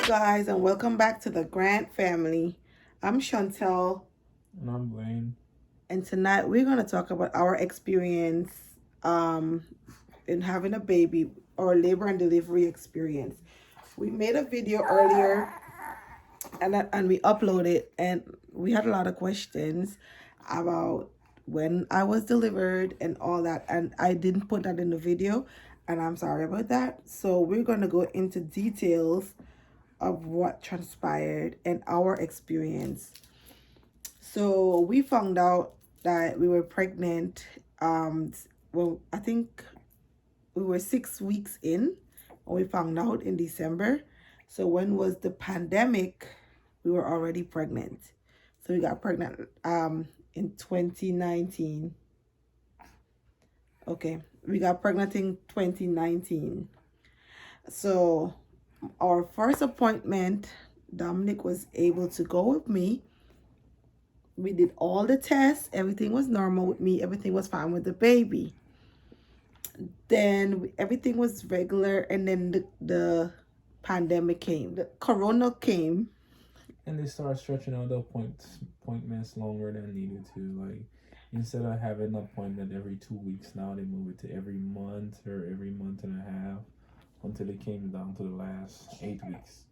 guys, and welcome back to the Grant family. I'm Chantel, And I'm Blaine. and tonight we're going to talk about our experience um, in having a baby, or labor and delivery experience. We made a video earlier and we uploaded, and we had a lot of questions about when I was delivered and all that, and I didn't put that in the video, and I'm sorry about that. So we're going to go into details of what transpired and our experience. So we found out that we were pregnant. Well, I think we were 6 weeks in when we found out in December. So when was the pandemic? We were already pregnant. So we got pregnant in 2019. Okay, we got pregnant in 2019. So our first appointment, Dominic was able to go with me. We did all the tests. Everything was normal with me. Everything was fine with the baby. Then everything was regular. And then the pandemic came. The corona came. And they started stretching out the appointments longer than needed to. Like, instead of having an appointment every 2 weeks, now they move it to every month or every month and a half until it came down to the last 8 weeks.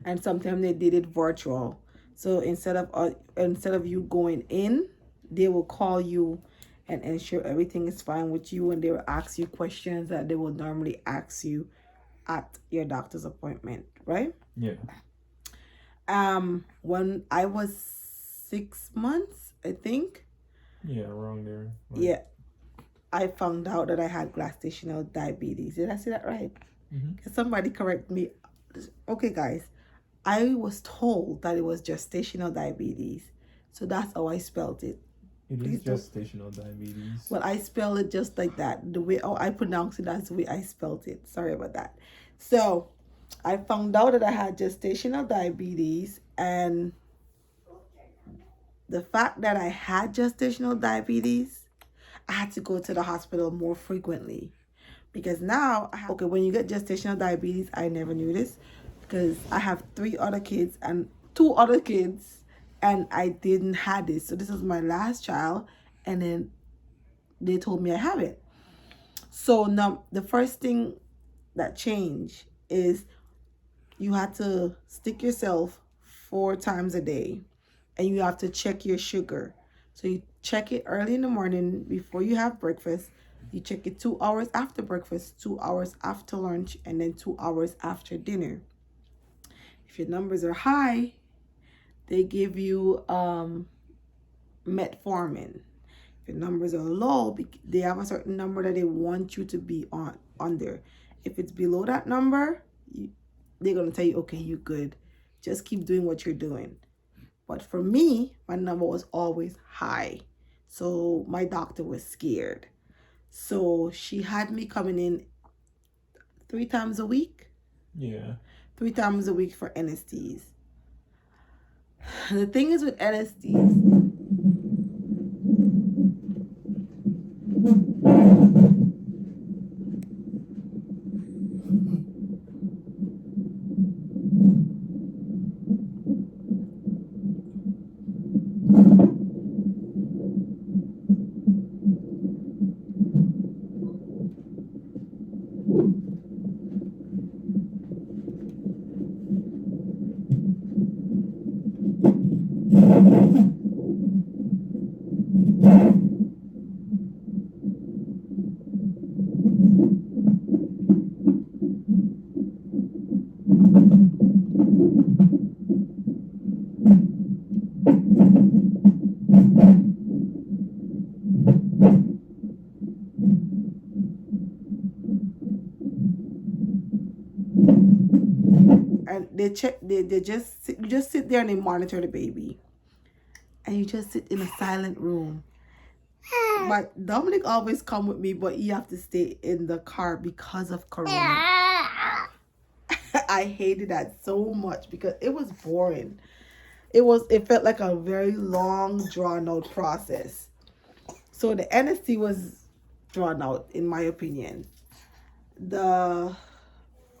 And sometimes they did it virtual. So instead of you going in, they will call you and ensure everything is fine with you, and they will ask you questions that they will normally ask you at your doctor's appointment, right? Yeah. When I was 6 months, I think. Yeah, around there. Like, yeah, I found out that I had gestational diabetes. Did I say that right? Mm-hmm. Can somebody correct me? Okay, guys. I was told that it was gestational diabetes. So that's how I spelled it. It is gestational diabetes. Well, I spelled it just like that. The way I pronounced it, that's the way I spelled it. Sorry about that. So I found out that I had gestational diabetes, and the fact that I had gestational diabetes, I had to go to the hospital more frequently. Because now, okay, when you get gestational diabetes, I never knew this, because I have 3 other kids and 2 other kids, and I didn't have this. So this was my last child, and then they told me I have it. So now the first thing that changed is you had to stick yourself 4 times a day, and you have to check your sugar. So you check it early in the morning before you have breakfast. You check it 2 hours after breakfast, 2 hours after lunch, and then 2 hours after dinner. If your numbers are high, they give you metformin. If your numbers are low, they have a certain number that they want you to be under. If it's below that number, they're going to tell you, okay, you're good. Just keep doing what you're doing. But for me, my number was always high. So my doctor was scared. So she had me coming in 3 times a week. Yeah. 3 times a week for NSTs. The thing is with NSTs, and they just sit, you just sit there and they monitor the baby, and you just sit in a silent room. But Dominic always come with me, but he have to stay in the car because of corona. I hated that so much because it was boring. It felt like a very long drawn out process. So the NST was drawn out, in my opinion. The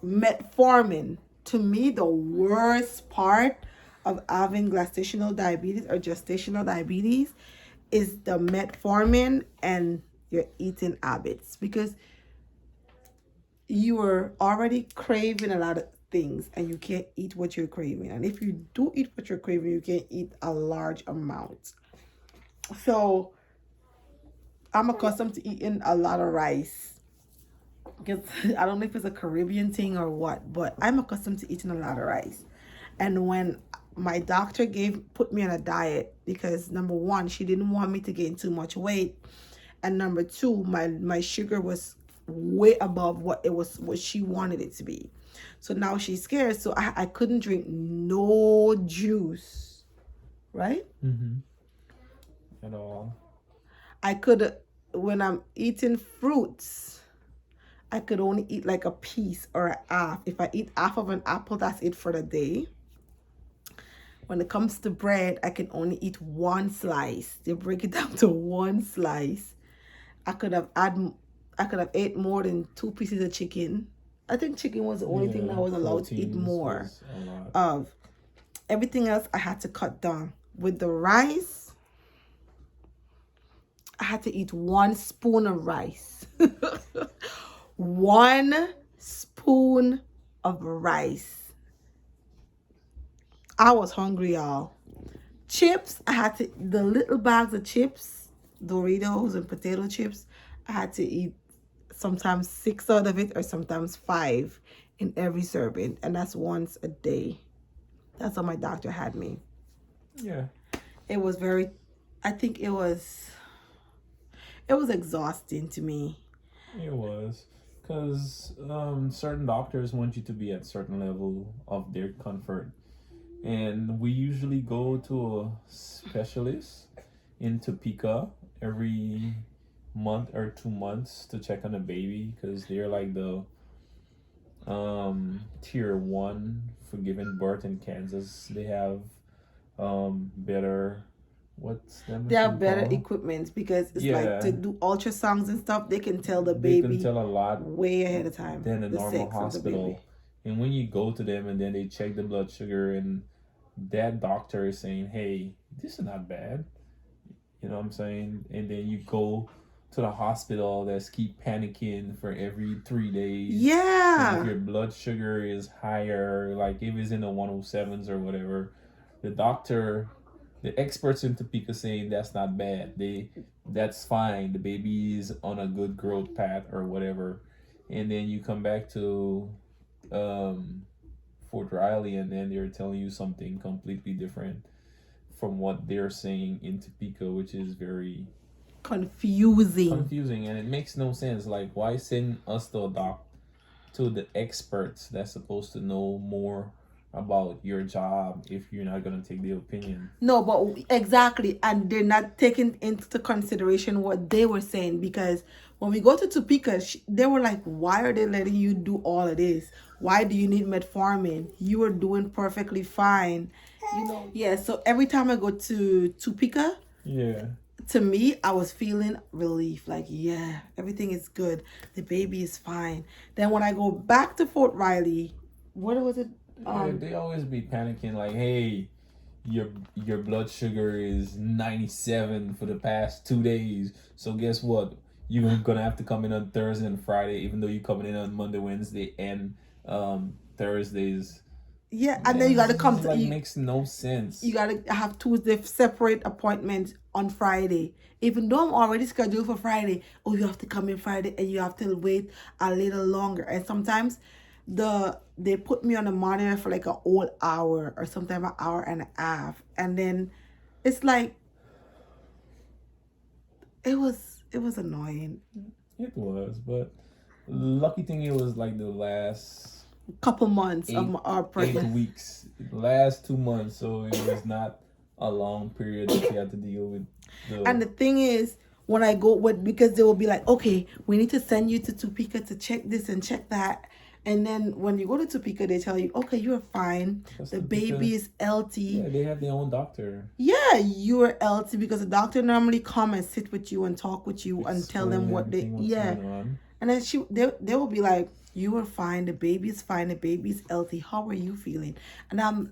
metformin to me, the worst part of having gestational diabetes or gestational diabetes is the metformin and your eating habits, because you are already craving a lot of things and you can't eat what you're craving. And if you do eat what you're craving, you can't eat a large amount. So I'm accustomed to eating a lot of rice, because I don't know if it's a Caribbean thing or what, but I'm accustomed to eating a lot of rice. And when my doctor put me on a diet, because number one, she didn't want me to gain too much weight, and number two, my sugar was way above what she wanted it to be. So now she's scared. So I couldn't drink no juice, right? Mm-hmm. At all. I could, when I'm eating fruits, I could only eat like a piece or a half. If I eat half of an apple, that's it for the day. When it comes to bread, I can only eat one slice. They break it down to one slice. I could have ate more than 2 pieces of chicken. I think chicken was the only thing that I was allowed to eat more of. Everything else I had to cut down. With the rice, I had to eat 1 spoon of rice. 1 spoon of rice. I was hungry, y'all. Chips, I had to, the little bags of chips, Doritos and potato chips, I had to eat sometimes 6 out of it or sometimes 5 in every serving. And that's once a day. That's how my doctor had me. Yeah. It was I think it was exhausting to me. It was. Because certain doctors want you to be at certain level of their comfort. And we usually go to a specialist in Topeka every month or 2 months to check on a baby, because they're like the tier 1 for giving birth in Kansas. They have better, what's that? They have better equipment, because it's like to do ultrasounds and stuff. They can tell the baby. They can tell a lot way ahead of time than a normal hospital. And when you go to them and then they check the blood sugar, and that doctor is saying, hey, this is not bad, you know what I'm saying? And then you go to the hospital that's keep panicking for every 3 days. Yeah. And if your blood sugar is higher, like if it's in the 107s or whatever, the experts in Topeka saying that's not bad. That's fine. The baby is on a good growth path or whatever. And then you come back to Fort Riley, and then they're telling you something completely different from what they're saying in Topeka, which is very confusing, and it makes no sense. Like, why send us to the experts that's supposed to know more about your job if you're not going to take their opinion? No, but exactly. And they're not taking into consideration what they were saying, because when we go to Topeka, they were like, why are they letting you do all of this? Why do you need metformin? You are doing perfectly fine. You know, yeah. So every time I go to Topeka, yeah, to me, I was feeling relief. Like, yeah, everything is good. The baby is fine. Then when I go back to Fort Riley, what was it? They always be panicking like, hey, your blood sugar is 97 for the past 2 days. So guess what? You're gonna have to come in on Thursday and Friday, even though you're coming in on Monday, Wednesday, and Thursdays. Yeah, and then you gotta come to. Like, makes no sense. You gotta have 2 separate appointments on Friday, even though I'm already scheduled for Friday. Oh, you have to come in Friday, and you have to wait a little longer. And sometimes they put me on a monitor for like a whole hour, or sometimes an hour and a half, and then it's like it was annoying. It was, but lucky thing it was like the last couple months of our pregnancy. 8 weeks, last 2 months, so it was not a long period that you had to deal with. And the thing is, when I go because they will be like, okay, we need to send you to Topeka to check this and check that. And then when you go to Topeka, they tell you, okay, you're fine. The baby is healthy. Yeah, they have their own doctor. Yeah, you're healthy, because the doctor normally come and sit with you and talk with you and tell them what they. Yeah. And then they will be like, You are fine. The baby's fine. The baby's healthy. How are you feeling? And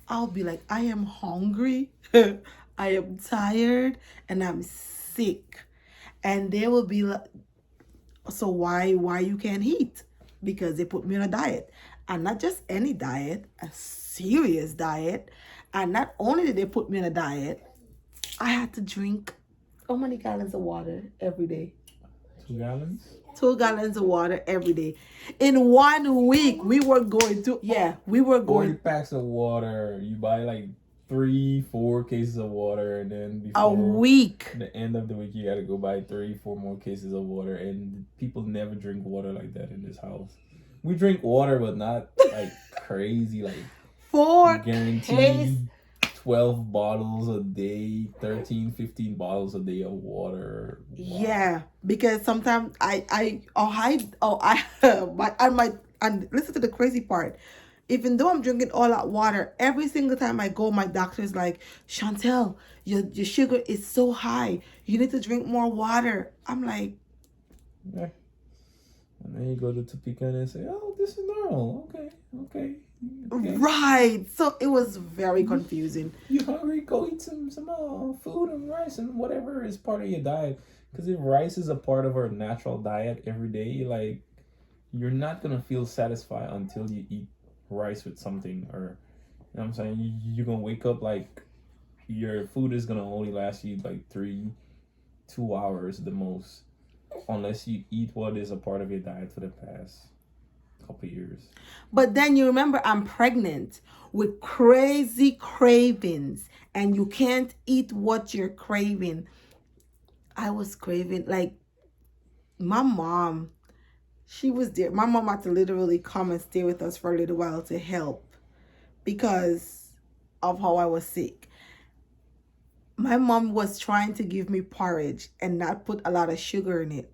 I'll be like, I am hungry. I am tired and I'm sick. And they will be like, so why you can't eat? Because they put me on a diet. And not just any diet, a serious diet. And not only did they put me on a diet, I had to drink how many gallons of water every day? 2 gallons. 2 gallons of water every day. In 1 week, we were going to, we were 40 going packs of water. You buy like 3-4 cases of water, and then a before week. the end of the week, you gotta go buy 3-4 more cases of water. And people never drink water like that in this house. We drink water, but not like crazy. Like 4 guaranteed cases. 12 bottles a day, 13, 15 bottles a day of water. Wow. Yeah, because sometimes and listen to the crazy part. Even though I'm drinking all that water, every single time I go, my doctor's like, Chantel, your sugar is so high. You need to drink more water. I'm like, Yeah. And then you go to Topeka and they say, oh, this is normal. Okay. right. So it was very confusing. You hungry? Go eat some food and rice and whatever is part of your diet. Because if rice is a part of our natural diet every day, like, you're not going to feel satisfied until you eat rice with something. Or, you know what I'm saying? You're going to wake up like your food is going to only last you like 2 hours the most. Unless you eat what is a part of your diet for the past couple years. But then you remember I'm pregnant with crazy cravings and you can't eat what you're craving. I was craving, like, my mom, she was there. My mom had to literally come and stay with us for a little while to help because of how I was sick. My mom was trying to give me porridge and not put a lot of sugar in it.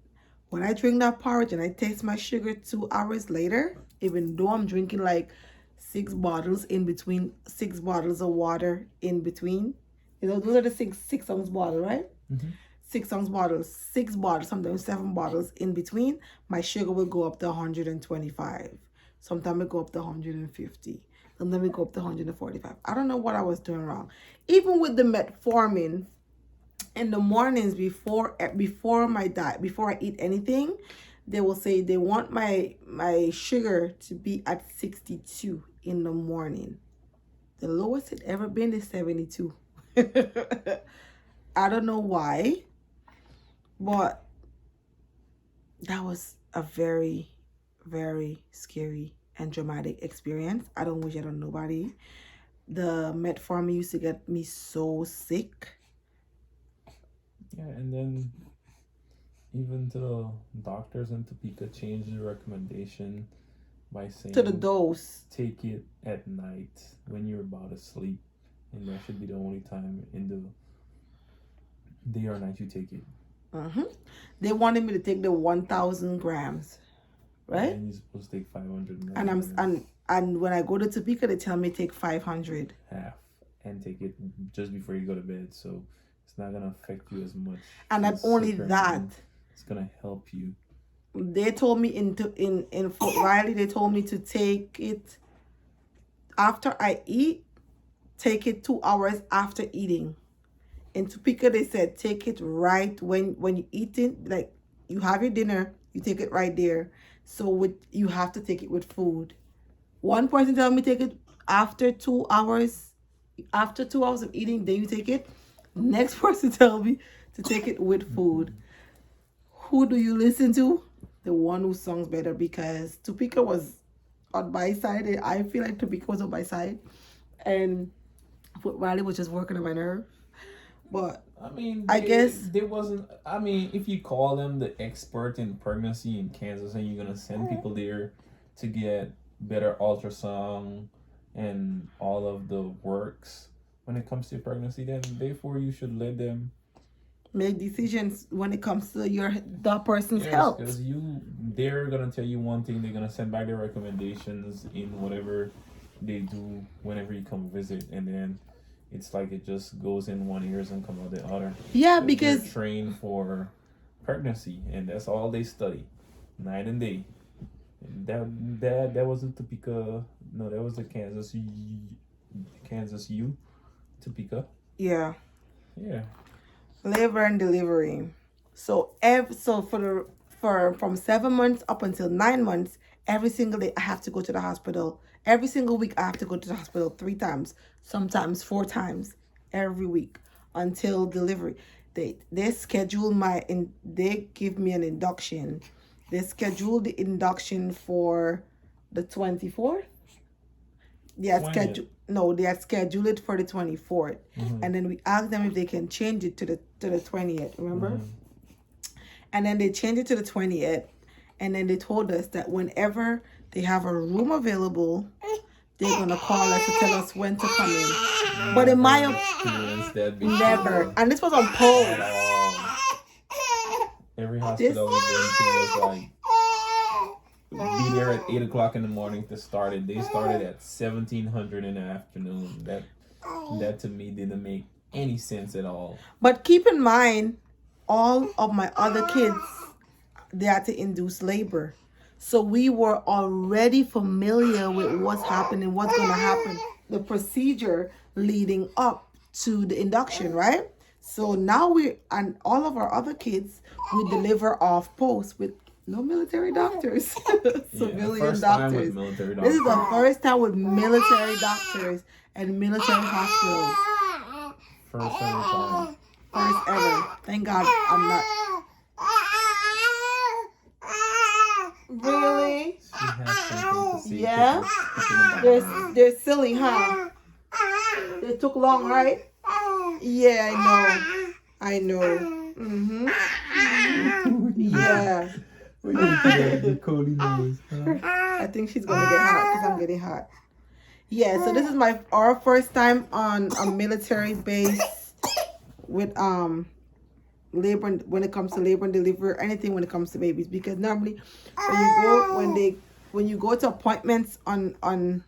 When I drink that porridge and I taste my sugar 2 hours later, even though I'm drinking like 6 bottles in between, 6 bottles of water in between, you know, those are the six ounce bottle, right? Mm-hmm. 6 ounce bottles, 6 bottles, sometimes 7 bottles in between, my sugar will go up to 125. Sometimes it go up to 150. Sometimes it go up to 145. I don't know what I was doing wrong. Even with the metformin, in the mornings before my diet, before I eat anything, they will say they want my sugar to be at 62 in the morning. The lowest it ever been is 72. I don't know why, but that was a very, very scary and dramatic experience. I don't wish it on nobody. The metformin used to get me so sick. Yeah, and then even to the doctors in Topeka changed the recommendation by saying To the dose. take it at night when you're about to sleep, and that should be the only time in the day or night you take it. They wanted me to take the 1,000 grams, right? And you're supposed to take 500 and when I go to Topeka, they tell me take 500. half, and take it just before you go to bed, so it's not gonna affect you as much. And not only that, it's gonna help you. They told me in Fort Riley, they told me to take it after I eat. Take it 2 hours after eating. In Topeka, they said take it right when you eating, like you have your dinner, you take it right there. So you have to take it with food. One person told me take it after 2 hours. After 2 hours of eating, then you take it. Next person tell me to take it with food. Who do you listen to? The one who songs better, because Topeka was on my side. I feel like Topeka was on my side. And Fort Riley was just working on my nerve. But I mean, I guess there wasn't. I mean, if you call them the expert in pregnancy in Kansas, and you're gonna send people there to get better ultrasound and all of the works when it comes to pregnancy, then therefore you should let them make decisions when it comes to the person's health. Because they're gonna tell you one thing, they're gonna send back their recommendations in whatever they do whenever you come visit, and then it's like it just goes in one ears and come out the other. Yeah, because they're trained for pregnancy, and that's all they study, night and day. That was a Topeka. No, that was the Kansas U Topeka. Yeah. Yeah. Labor and delivery. So for from 7 months up until 9 months, every single day I have to go to the hospital. Every single week I have to go to the hospital 3 times, sometimes 4 times every week until delivery. They schedule they give me an induction. They schedule the induction for the 24th. They had 20th. scheduled no, they had scheduled it for the 24th. And then we asked them if they can change it to the 20th, remember? And then they changed it to the 20th. And then they told us that whenever they have a room available, they're gonna call us to tell us when to come in. But in my never. And this was on post. Every hospital we went to was like, be there at 8 o'clock in the morning to start it. They started at 1700 in the afternoon. That to me didn't make any sense at all. But keep in mind, all of my other kids, they had to induce labor. So we were already familiar with what's happening, what's going to happen, the procedure leading up to the induction, right? So now and all of our other kids, we deliver off post with no military doctors, civilian doctors. This is the first time with military doctors and military hospitals. First ever time. First ever. Thank God I'm not. Really? She has something to say. Yeah? They're silly, huh? They took long, right? Yeah, I know. Mm-hmm. Yeah. I think she's gonna get hot because I'm getting hot. Yeah, so this is our first time on a military base with labor when it comes to labor and delivery, or anything when it comes to babies, because normally when you go to appointments on any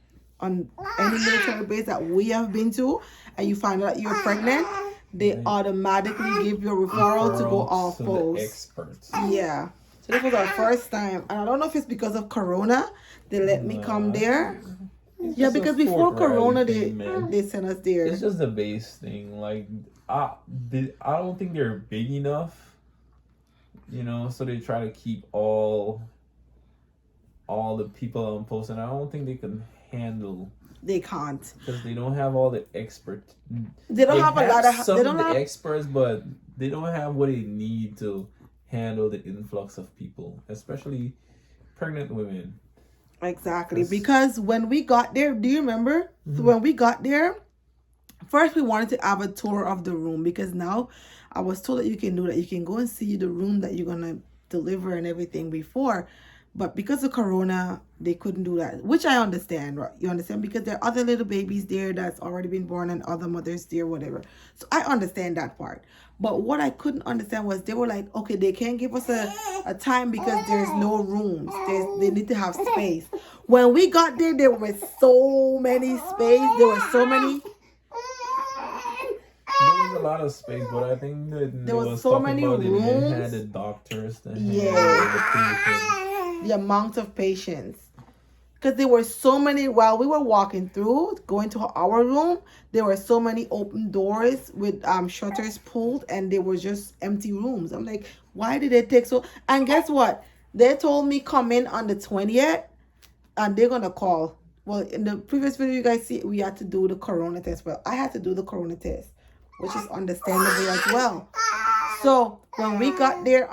military base that we have been to and you find out you're pregnant, they automatically give you a referral to go off post. Experts. Yeah. So this was our first time, and I don't know if it's because of Corona they let me come there. Yeah, because before Corona they sent us there. It's just the base thing. Like I don't think they're big enough, so they try to keep all the people on post, and I don't think they can handle. They can't because they don't have all the experts. They don't have a lot of. Some of the experts, but they don't have what they need to handle the influx of people, especially pregnant women. Exactly, because when we got there, do you remember? So when we got there, first we wanted to have a tour of the room, because now I was told that you can do that. You can go and see the room that you're gonna deliver and everything before. But because of Corona, they couldn't do that, which I understand, right? You understand? Because there are other little babies there that's already been born and other mothers there, whatever. So I understand that part. But what I couldn't understand was they were like, okay, they can't give us a time because there's no rooms. They need to have space. When we got there were so many space. There were so many. There was a lot of space, but I think that there was so many rooms. They had the doctors. The amount of patients, because there were so many. While we were walking through going to our room, there were so many open doors with shutters pulled, and they were just empty rooms. I'm like, why did it take so? And guess what? They told me come in on the 20th and they're gonna call. Well, in the previous video you guys see, we had to do the Corona test. Well, I had to do the Corona test, which is understandable as well. So when we got there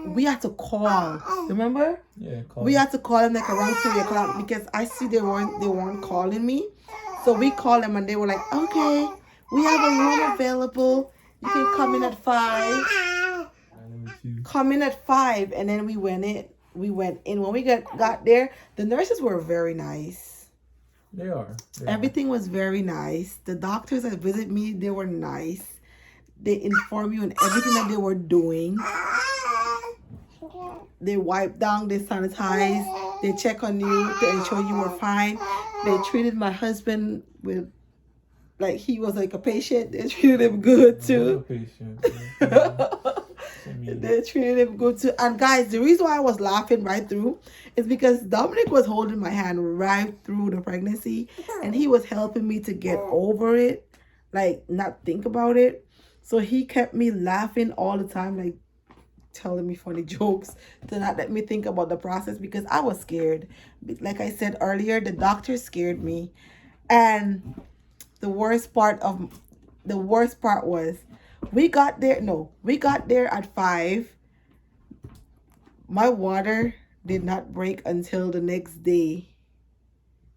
we had to call. Remember? Yeah, call. We had to call them like around 3 o'clock, because I see they weren't calling me. So we called them and they were like, okay, we have a room available. You can come in at 5. Come in at 5, and then we went in. When we got there, the nurses were very nice. They are. Everything was very nice. The doctors that visited me, they were nice. They informed you on everything that they were doing. They wiped down, they sanitized, they check on you to ensure you were fine. They treated my husband with like he was like a patient. They treated him good too. A patient. Yeah. They treated him good too. And guys, the reason why I was laughing right through is because Dominic was holding my hand right through the pregnancy, and he was helping me to get over it, like not think about it. So he kept me laughing all the time, like telling me funny jokes to not let me think about the process because I was scared. Like I said earlier, the doctor scared me. And the worst part was we got there at 5. My water did not break until the next day.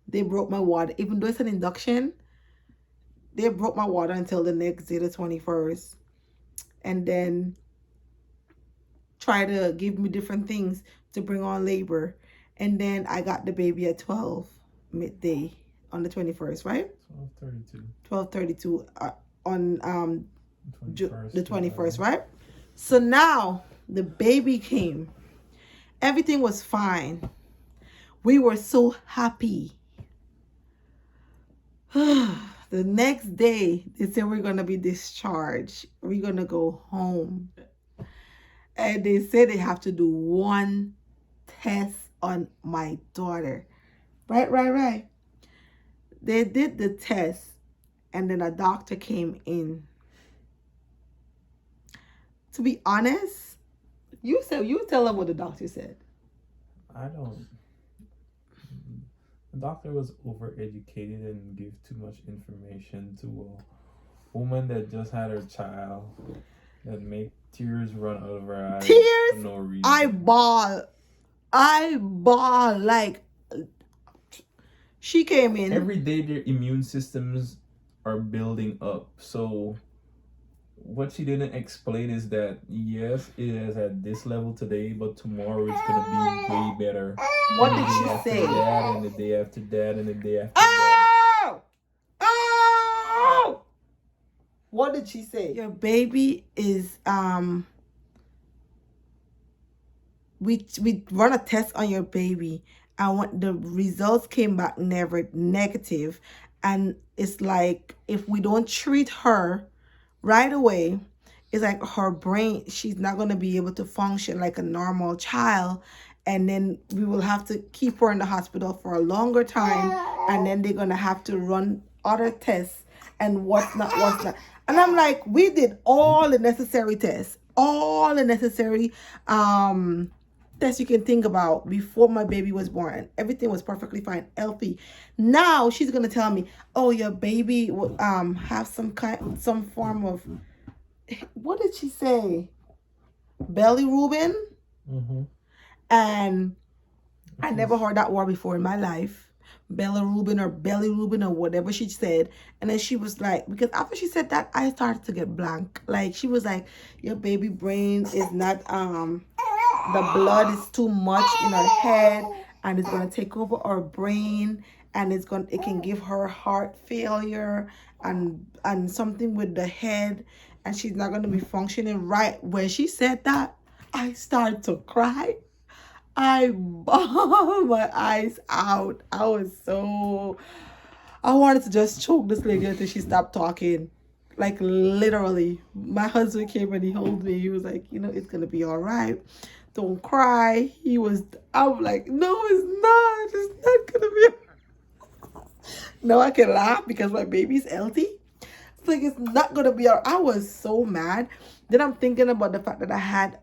They broke my water. Even though it's an induction, they broke my water until the next day, the 21st. And then try to give me different things to bring on labor. And then I got the baby at 12 midday on the 21st, right? 12:32. 12:32 on the 21st, right? So now the baby came. Everything was fine. We were so happy. The next day, they said we're going to be discharged. We're going to go home. And they said they have to do one test on my daughter. Right. They did the test, and then a doctor came in. To be honest, you tell them what the doctor said. I don't. The doctor was overeducated and gave too much information to a woman that just had her child, that make tears run out of her eyes Tears? for no reason. I bawl like she came in. Every day their immune systems are building up. So what she didn't explain is that yes, it is at this level today, but tomorrow it's gonna be way better. What did she say? That, and the day after that, and the day after that. Oh! What did she say? Your baby is we run a test on your baby, and when the results came back never negative, and it's like if we don't treat her right away, it's like her brain, she's not going to be able to function like a normal child, and then we will have to keep her in the hospital for a longer time, and then they're going to have to run other tests and what's not. And I'm like, we did all the necessary tests, all the necessary tests you can think about before my baby was born. Everything was perfectly fine, healthy. Now she's gonna tell me, oh, your baby will have some form of, what did she say, belly Reuben? Mm-hmm. And I never heard that word before in my life. Belly Reuben or whatever she said. And then she was like, because after she said that, I started to get blank. Like, she was like, your baby brain is not the blood is too much in her head, and it's going to take over her brain, and it can give her heart failure and something with the head, and she's not going to be functioning right. When she said that, I started to cry. I bawled my eyes out. I wanted to just choke this lady until she stopped talking. Like, literally. My husband came and he held me. He was like, it's going to be all right. Don't cry. I'm like, no, it's not. It's not going to be. Now I can laugh because my baby's healthy. It's like, it's not going to be all right. I was so mad. Then I'm thinking about the fact that I had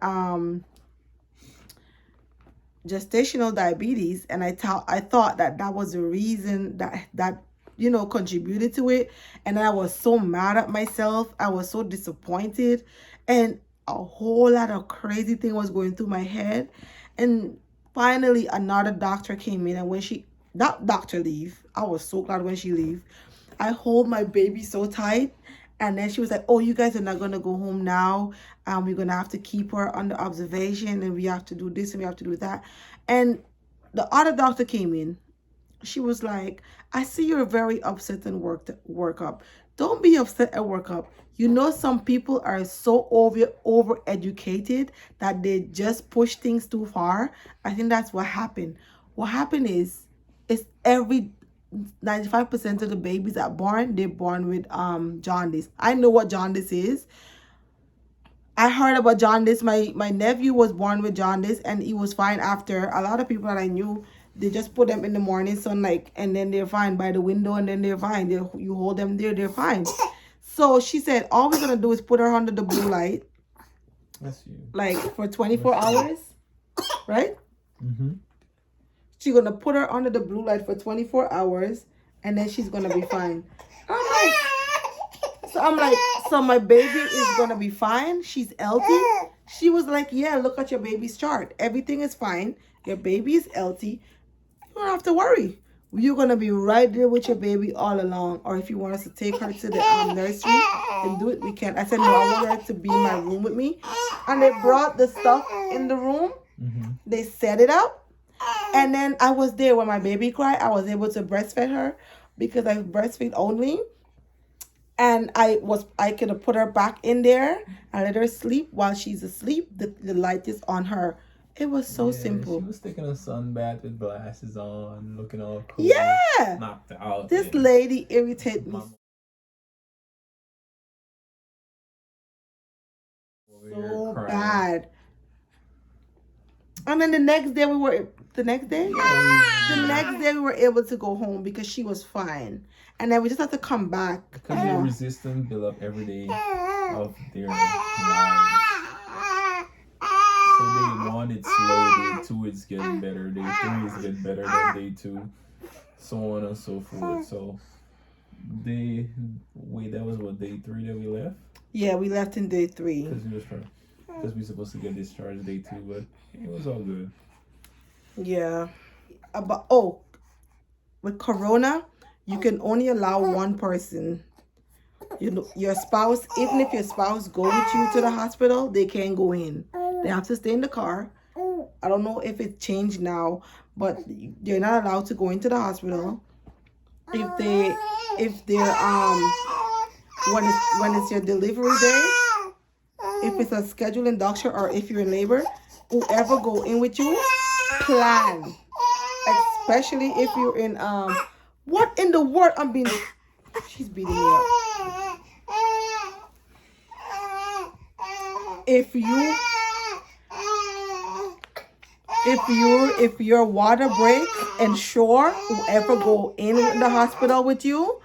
gestational diabetes, and I thought that was the reason that contributed to it. And I was so mad at myself. I was so disappointed, and a whole lot of crazy thing was going through my head. And finally another doctor came in, and when that doctor leave, I was so glad when she leave. I hold my baby so tight, and then she was like, oh, you guys are not going to go home now. We're going to have to keep her under observation, and we have to do this and we have to do that. And the other doctor came in. She was like, I see you're very upset and work up. Don't be upset at work up. Some people are so over educated that they just push things too far. I think that's what happened. What happened is every 95% of the babies that are born, they're born with jaundice. I know what jaundice is. I heard about jaundice. My nephew was born with jaundice, and he was fine after. A lot of people that I knew, they just put them in the morning sunlight, and then they're fine by the window, and then they're fine. You hold them there, they're fine. So she said, all we're gonna do is put her under the blue light, That's you. like for 24 hours, right? Mm-hmm. She's gonna put her under the blue light for 24 hours, and then she's gonna be fine. I'm like, so my baby is gonna be fine. She's healthy. She was like, yeah, look at your baby's chart. Everything is fine. Your baby is healthy. You don't have to worry. You're gonna be right there with your baby all along. Or if you want us to take her to the nursery and do it, we can. I said, no, I want her to be in my room with me. And they brought the stuff in the room. Mm-hmm. They set it up. And then I was there when my baby cried. I was able to breastfeed her because I breastfeed only. And I could have put her back in there and let her sleep while she's asleep. The light is on her. It was so simple. She was taking a sun bath with glasses on, looking all cool. Yeah. Knocked out. This lady irritated me so bad. And then the next day we were able to go home because she was fine. And then we just had to come back. Because your resistance build up every day of their lives. So day 1 it's slow, day 2 it's getting better, day 3 is getting better than day 2, so on and so forth. So that was what, day 3 that we left? Yeah, we left in day 3. Because we were supposed to get discharged day 2, but it was all good. Yeah. With Corona, you can only allow one person. You know, your spouse, even if your spouse go with you to the hospital, they can't go in. They have to stay in the car. I don't know if it changed now, but they're not allowed to go into the hospital. If they're when it's your delivery day, if it's a scheduled induction or if you're in labor, whoever go in with you, plan. Especially if you're in what in the world? She's beating me up. If your water breaks, ensure whoever go in the hospital with you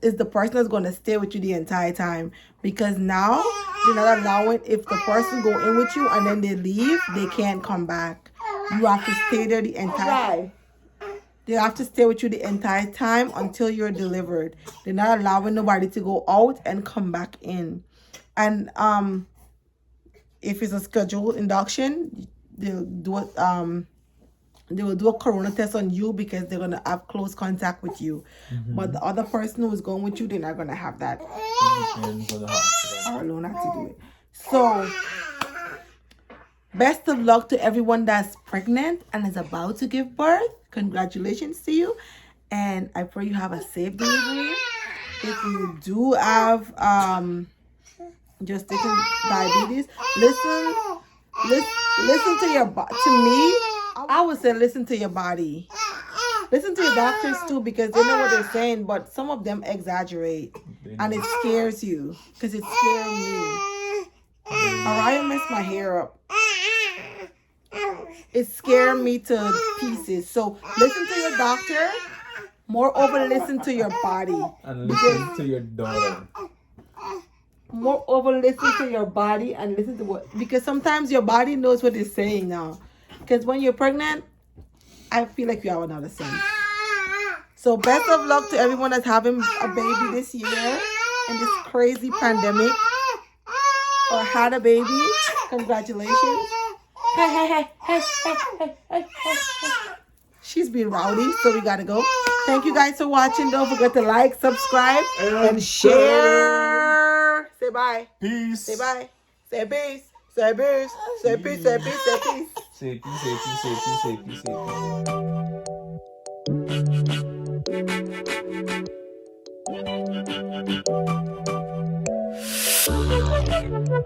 is the person that's going to stay with you the entire time, because now they're not allowing, if the person go in with you and then they leave, they can't come back. You have to stay there the entire time. They have to stay with you the entire time until you're delivered. They're not allowing nobody to go out and come back in. And if it's a scheduled induction, they'll do it. They will do a corona test on you because they're gonna have close contact with you. Mm-hmm. But the other person who is going with you, they're not gonna have that. Our alone have to do it. So, best of luck to everyone that's pregnant and is about to give birth. Congratulations to you, and I pray you have a safe delivery. If you do have gestational diabetes, listen to your body. To me, I would say listen to your body. Listen to your doctors too, because they know what they're saying, but some of them exaggerate, and it scares you, because it scared me. Araya messed my hair up. It scared me to pieces. So listen to your doctor. Moreover, listen to your body. And listen to your daughter. Moreover, listen to your body and listen to what, because sometimes your body knows what it's saying now. Because when you're pregnant, I feel like you have another sense. So best of luck to everyone that's having a baby this year in this crazy pandemic, or had a baby. Congratulations. Hey. She's being rowdy, so we gotta go. Thank you guys for watching. Don't forget to like, subscribe, and share. Say bye. Peace. Say bye. Say peace. Say peace. Say peace. Say peace. Say peace. Say peace. Say peace. Say peace. Say peace. Say peace.